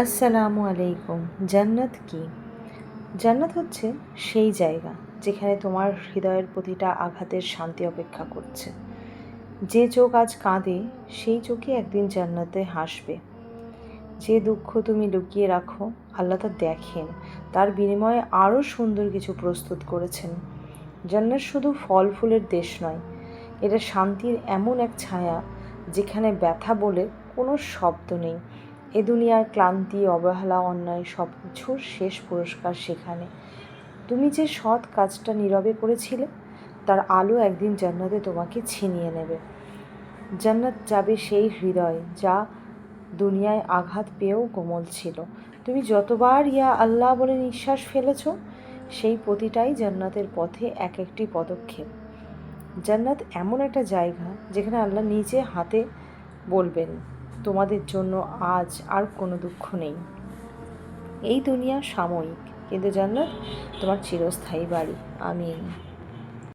আসসালামু আলাইকুম। জান্নাত কি? জান্নাত হচ্ছে সেই জায়গা যেখানে তোমার হৃদয়ের প্রতিটা আঘাতের শান্তি অপেক্ষা করছে। যে চোখ আজ কাঁদে সেই চোখই একদিন জান্নাতে হাসবে। যে দুঃখ তুমি লুকিয়ে রাখো আল্লাহ তা দেখেন, তার বিনিময়ে আরও সুন্দর কিছু প্রস্তুত করেছেন। জান্নাত শুধু ফল ফুলের দেশ নয়, এটা শান্তির এমন এক ছায়া যেখানে ব্যথা বলে কোনো শব্দ নেই। এ দুনিয়ার ক্লান্তি, অবহেলা, অন্যায় সব কিছুর শেষ পুরস্কার সেখানে। তুমি যে সৎ কাজটা নীরবে করেছিলে তার আলো একদিন জান্নাতে তোমাকে ছিনিয়ে নেবে। জান্নাত যাবে সেই হৃদয় যা দুনিয়ায় আঘাত পেয়েও কোমল ছিল। তুমি যতবার ইয়া আল্লাহ বলে নিঃশ্বাস ফেলেছ, সেই প্রতিটাই জান্নাতের পথে এক একটি পদক্ষেপ। জান্নাত এমন একটা জায়গা যেখানে আল্লাহ নিজে হাতে বলবেন, তোমাদের জন্য আজ আর কোনো দুঃখ নেই। এই দুনিয়া সাময়িক, কিন্তু জান্নাত তোমার চিরস্থায়ী বাড়ি। আমিন।